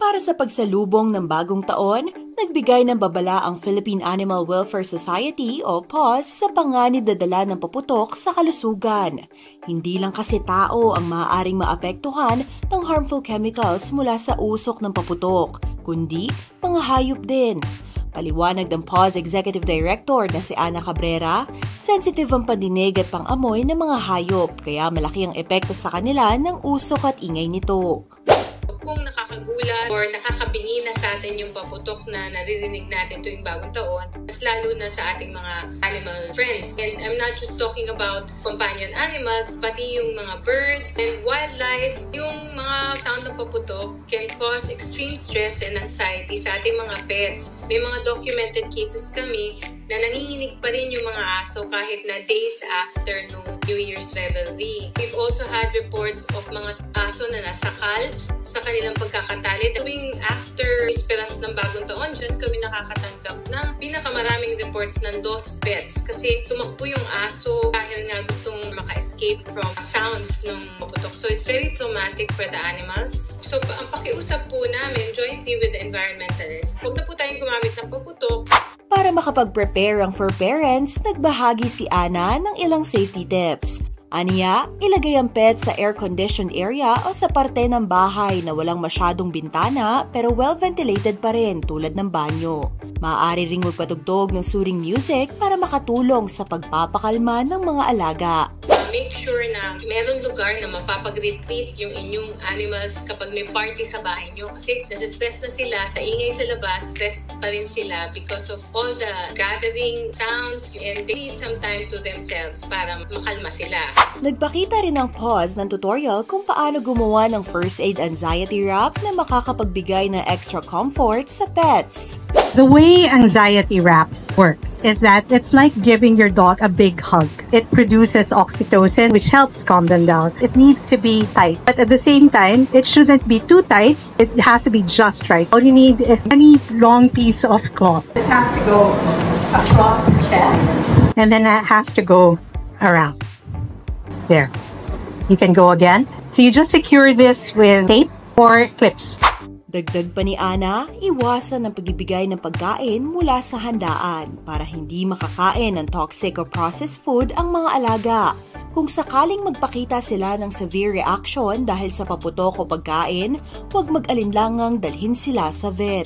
Para sa pagsalubong ng bagong taon, nagbigay ng babala ang Philippine Animal Welfare Society o PAWS sa panganib na dala ng paputok sa kalusugan. Hindi lang kasi tao ang maaaring maapektuhan ng harmful chemicals mula sa usok ng paputok, kundi mga hayop din. Paliwanag ng PAWS Executive Director na si Ana Cabrera, sensitive ang pandinig at pang-amoy ng mga hayop kaya malaki ang epekto sa kanila ng usok at ingay nito. Kung nakakagulat or nakakabingi na sa atin yung paputok na naririnig natin tuwing bagong taon, mas lalo na sa ating mga animal friends. And I'm not just talking about companion animals, pati yung mga birds and wildlife. Yung mga sound ng paputok can cause extreme stress and anxiety sa ating mga pets. May mga documented cases kami na nanginginig pa rin yung mga aso kahit na days after nung New Year's revelry. We've also had reports of mga aso na nasakal sa kanilang pagkakatali. Tuwing after isperas ng bagong taon, dyan kami nakakatanggap ng pinakamaraming reports ng lost pets kasi tumakbo yung aso dahil nga gustong maka-escape from sounds ng paputok. So it's very traumatic for the animals. So ang pakiusap po namin jointly with the environmentalists, huwag na po tayong gumamit ng paputok. Para makapag-prepare ang fur parents, nagbahagi si Ana ng ilang safety tips. Aniya, ilagay ang pet sa air-conditioned area o sa parte ng bahay na walang masyadong bintana pero well-ventilated pa rin tulad ng banyo. Maaari ring magpatugtog ng soothing music para makatulong sa pagpapakalma ng mga alaga. Make sure na meron lugar na mapapag-retreat yung inyong animals kapag may party sa bahay nyo. Kasi nasistress na sila, sa ingay sa labas, stressed pa rin sila because of all the gathering sounds and they need some time to themselves para makalma sila. Nagpakita rin ng PAWS ng tutorial kung paano gumawa ng first aid anxiety wrap na makakapagbigay ng extra comfort sa pets. The way anxiety wraps work is that it's like giving your dog a big hug. It produces oxytocin, which helps calm them down. It needs to be tight, but at the same time, it shouldn't be too tight. It has to be just right. All you need is any long piece of cloth. It has to go across the chest, and then it has to go around. There. You can go again. So you just secure this with tape or clips. Dagdag pa ni Ana, iwasan ang pagbibigay ng pagkain mula sa handaan para hindi makakain ng toxic o processed food ang mga alaga. Kung sakaling magpakita sila ng severe reaction dahil sa paputok o pagkain, huwag mag-alinlangang dalhin sila sa vet.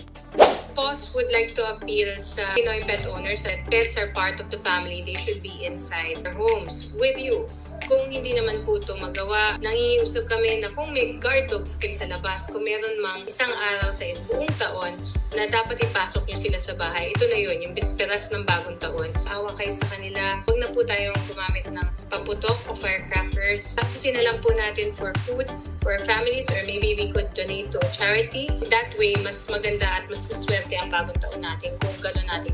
PAWS would like to appeal sa Pinoy pet owners that pets are part of the family. They should be inside their homes with you. Kung hindi naman po ito magawa, nangiusap kami na kung may guard dogs kayo sa labas, kung meron mang isang araw sa buong taon na dapat ipasok nyo sila sa bahay, ito na yun, yung bisperas ng bagong taon. Awa kayo sa kanila. Huwag na po tayong gumamit ng paputok o firecrackers. Pasusin na lang po natin for food, for families, or maybe we could donate to a charity. That way, mas maganda at mas maswerte ang bagong taon natin kung gano'n natin